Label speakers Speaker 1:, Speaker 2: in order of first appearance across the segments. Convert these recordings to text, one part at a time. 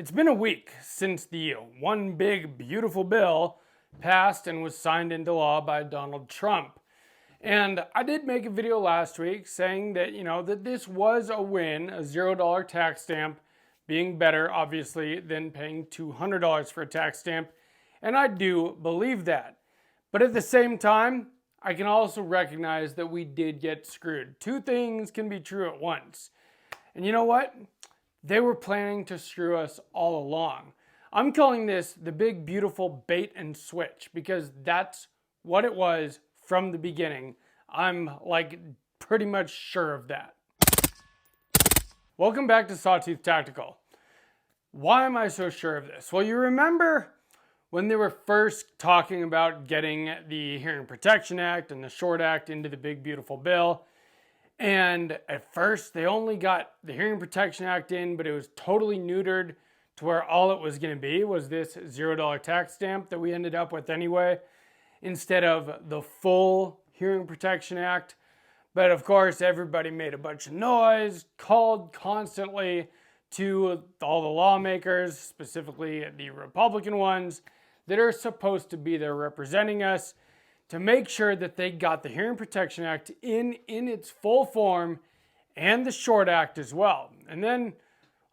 Speaker 1: It's been a week since the one big beautiful bill passed and was signed into law by Donald Trump. And I did make a video last week saying that, that this was a win, a $0 tax stamp being better, obviously, than paying $200 for a tax stamp. And I do believe that. But at the same time, I can also recognize that we did get screwed. Two things can be true at once. And you know what? They were planning to screw us all along. I'm calling this the big beautiful bait and switch because that's what it was from the beginning. I'm pretty much sure of that. Welcome back to Sawtooth Tactical. Why am I so sure of this? Well, you remember when they were first talking about getting the Hearing Protection Act and the Short Act into the big beautiful bill. And at first, they only got the Hearing Protection Act in, but it was totally neutered to where all it was going to be was this $0 tax stamp that we ended up with anyway, instead of the full Hearing Protection Act. But of course, everybody made a bunch of noise, called constantly to all the lawmakers, specifically the Republican ones, that are supposed to be there representing us, to make sure that they got the Hearing Protection Act in its full form and the Short Act as well. And then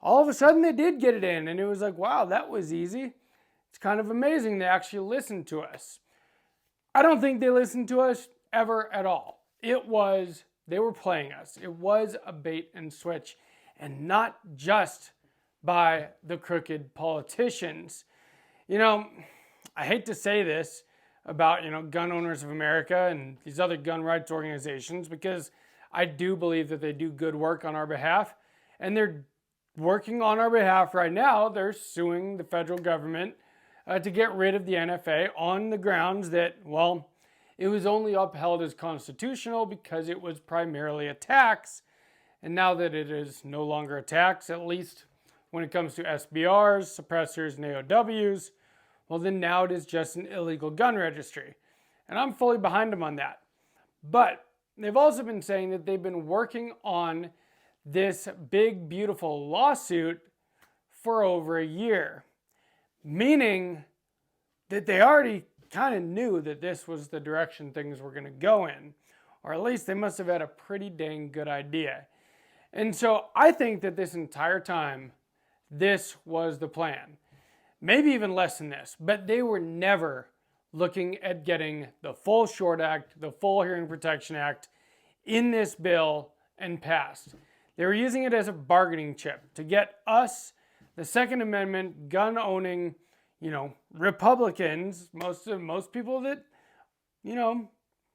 Speaker 1: all of a sudden they did get it in, and it was like, wow, that was easy. It's kind of amazing they actually listened to us. I don't think they listened to us ever at all. They were playing us. It was a bait and switch, and not just by the crooked politicians. I hate to say this about, Gun Owners of America and these other gun rights organizations, because I do believe that they do good work on our behalf, and they're working on our behalf right now. They're suing the federal government to get rid of the NFA on the grounds that, well, it was only upheld as constitutional because it was primarily a tax, and now that it is no longer a tax, at least when it comes to SBRs, suppressors, and AOWs, well, then now it is just an illegal gun registry. And I'm fully behind them on that. But they've also been saying that they've been working on this big, beautiful lawsuit for over a year. Meaning that they already kind of knew that this was the direction things were going to go in. Or at least they must have had a pretty dang good idea. And so I think that this entire time, this was the plan. Maybe even less than this, but they were never looking at getting the full Short Act, the full Hearing Protection Act in this bill and passed. They were using it as a bargaining chip to get us, the Second Amendment, gun-owning, Republicans, most people that,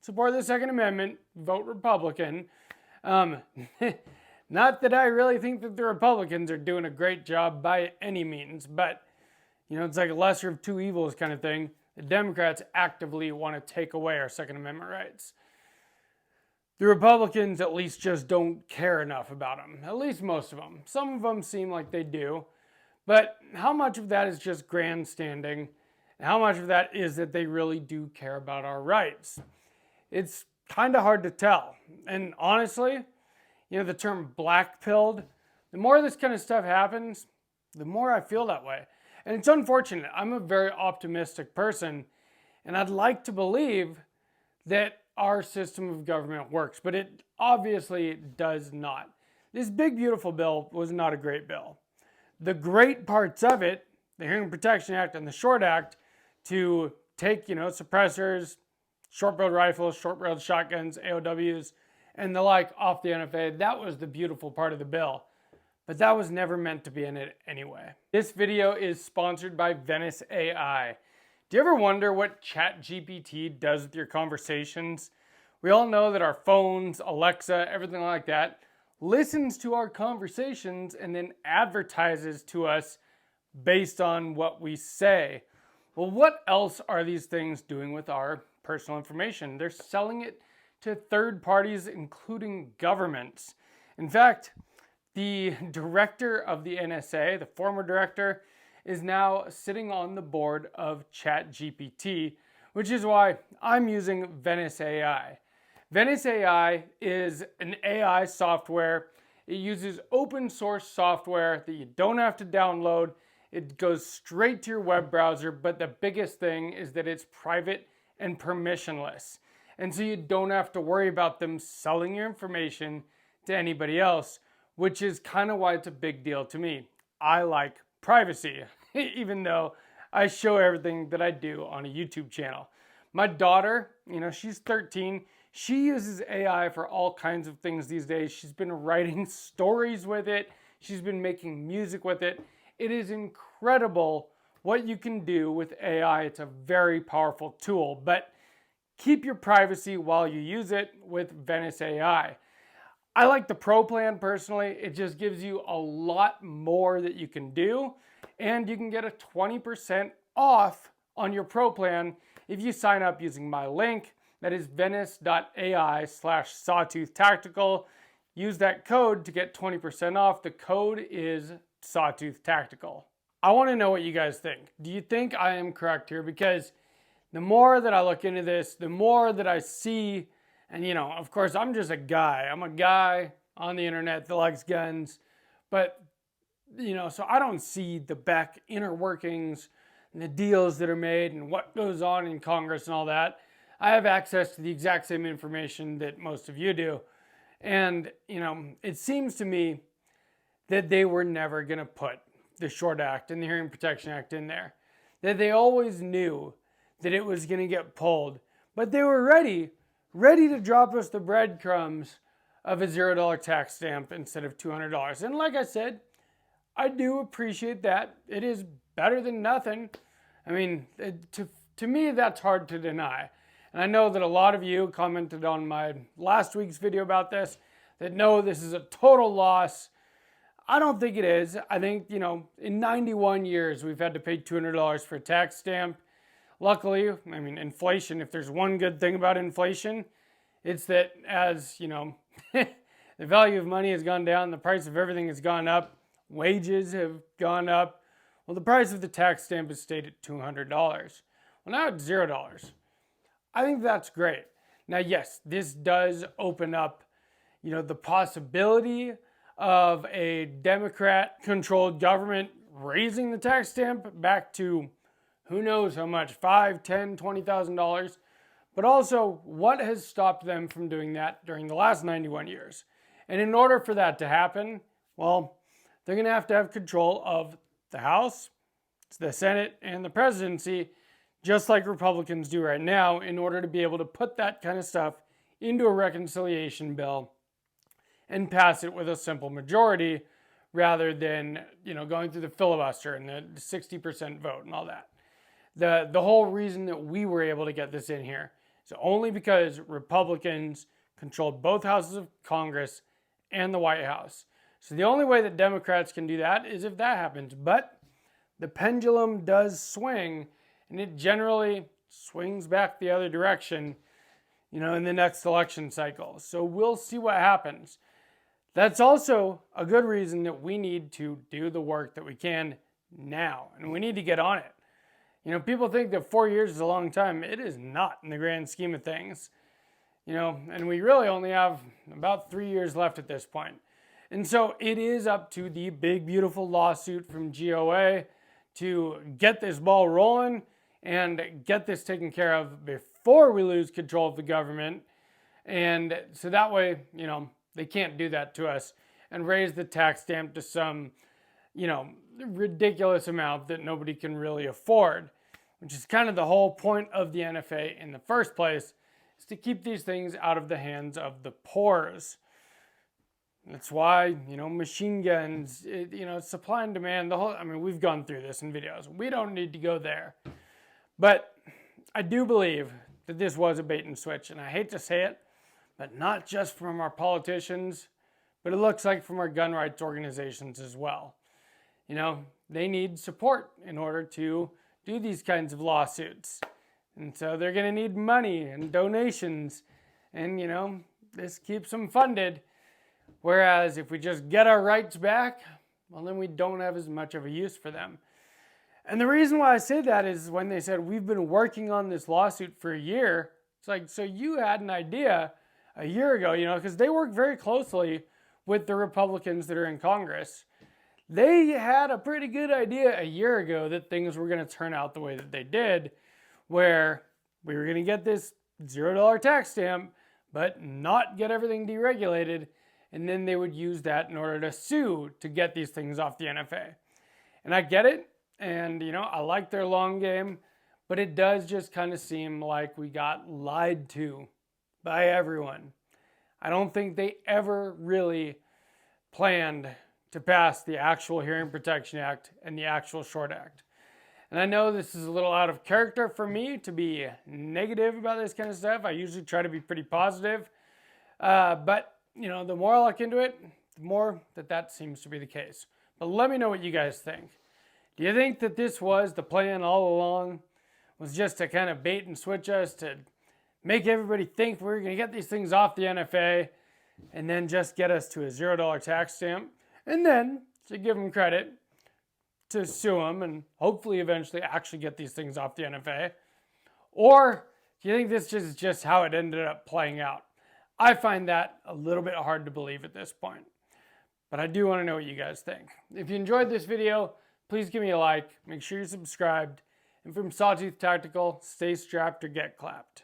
Speaker 1: support the Second Amendment, vote Republican. Not that I really think that the Republicans are doing a great job by any means, but it's like a lesser of two evils kind of thing. The Democrats actively want to take away our Second Amendment rights. The Republicans at least just don't care enough about them. At least most of them. Some of them seem like they do. But how much of that is just grandstanding? And how much of that is that they really do care about our rights? It's kind of hard to tell. And honestly, the term black-pilled, the more this kind of stuff happens, the more I feel that way. And it's unfortunate. I'm a very optimistic person, and I'd like to believe that our system of government works, but it obviously does not. This big, beautiful bill was not a great bill. The great parts of it, the Hearing Protection Act and the Short Act, to take, suppressors, short-barreled rifles, short-barreled shotguns, AOWs, and the like off the NFA, that was the beautiful part of the bill. But that was never meant to be in it anyway. This video is sponsored by Venice AI. Do you ever wonder what ChatGPT does with your conversations? We all know that our phones, Alexa, everything like that, listens to our conversations and then advertises to us based on what we say. Well, what else are these things doing with our personal information? They're selling it to third parties, including governments. In fact, the director of the NSA, the former director, is now sitting on the board of ChatGPT, which is why I'm using Venice AI. Venice AI is an AI software. It uses open source software that you don't have to download, It goes straight to your web browser, but the biggest thing is that it's private and permissionless. And so you don't have to worry about them selling your information to anybody else, which is kind of why it's a big deal to me. I like privacy, even though I show everything that I do on a YouTube channel. My daughter, she's 13. She uses AI for all kinds of things these days. She's been writing stories with it. She's been making music with it. It is incredible what you can do with AI. It's a very powerful tool, but keep your privacy while you use it with Venice AI. I like the Pro plan personally. It just gives you a lot more that you can do, and you can get a 20% off on your Pro plan if you sign up using my link. That is venice.ai/sawtooth-tactical. Use that code to get 20% off. The code is sawtooth-tactical. I want to know what you guys think. Do you think I am correct here? Because the more that I look into this, the more that I see, and of course, I'm just a guy. I'm a guy on the internet that likes guns, but so I don't see the back inner workings and the deals that are made and what goes on in Congress and all that. I have access to the exact same information that most of you do. And, it seems to me that they were never going to put the Short Act and the Hearing Protection Act in there. That they always knew that it was going to get pulled. But they were ready to drop us the breadcrumbs of a $0 tax stamp instead of $200. And like I said, I do appreciate that. It is better than nothing. I mean, to me, that's hard to deny. And I know that a lot of you commented on my last week's video about this, that no, this is a total loss. I don't think it is. I think, in 91 years, we've had to pay $200 for a tax stamp. Luckily, inflation, if there's one good thing about inflation, it's that as, the value of money has gone down, the price of everything has gone up, wages have gone up. Well, the price of the tax stamp has stayed at $200. Well, now it's $0. I think that's great. Now, yes, this does open up, the possibility of a Democrat-controlled government raising the tax stamp back to who knows how much, $5,000, $10,000, $20,000. But also, what has stopped them from doing that during the last 91 years? And in order for that to happen, well, they're going to have control of the House, the Senate, and the presidency, just like Republicans do right now, in order to be able to put that kind of stuff into a reconciliation bill and pass it with a simple majority rather than, going through the filibuster and the 60% vote and all that. The whole reason that we were able to get this in here is only because Republicans controlled both houses of Congress and the White House. So the only way that Democrats can do that is if that happens. But the pendulum does swing, and it generally swings back the other direction, in the next election cycle. So we'll see what happens. That's also a good reason that we need to do the work that we can now, and we need to get on it. People think that 4 years is a long time. It is not in the grand scheme of things. And we really only have about 3 years left at this point. And so it is up to the big, beautiful lawsuit from GOA to get this ball rolling and get this taken care of before we lose control of the government. And so that way, they can't do that to us and raise the tax stamp to some, ridiculous amount that nobody can really afford, which is kind of the whole point of the NFA in the first place, is to keep these things out of the hands of the poors. That's why, machine guns, supply and demand, we've gone through this in videos. We don't need to go there. But I do believe that this was a bait and switch, and I hate to say it, but not just from our politicians, but it looks like from our gun rights organizations as well. They need support in order to do these kinds of lawsuits. And so they're going to need money and donations, and, this keeps them funded. Whereas if we just get our rights back, well, then we don't have as much of a use for them. And the reason why I say that is when they said, we've been working on this lawsuit for a year, it's like, so you had an idea a year ago, because they work very closely with the Republicans that are in Congress. they had a pretty good idea a year ago that things were going to turn out the way that they did, where we were going to get this $0 tax stamp, but not get everything deregulated, and then they would use that in order to sue to get these things off the NFA. And I get it, and I like their long game, but it does just kind of seem like we got lied to by everyone. I don't think they ever really planned to pass the actual Hearing Protection Act and the actual Short Act. And I know this is a little out of character for me to be negative about this kind of stuff. I usually try to be pretty positive. But, the more I look into it, the more that seems to be the case. But let me know what you guys think. Do you think that this was the plan all along? Was just to kind of bait and switch us to make everybody think we were going to get these things off the NFA and then just get us to a $0 tax stamp? And then, to give them credit, to sue them and hopefully eventually actually get these things off the NFA? Or do you think this is just how it ended up playing out? I find that a little bit hard to believe at this point. But I do want to know what you guys think. If you enjoyed this video, please give me a like. Make sure you're subscribed. And from Sawtooth Tactical, stay strapped or get clapped.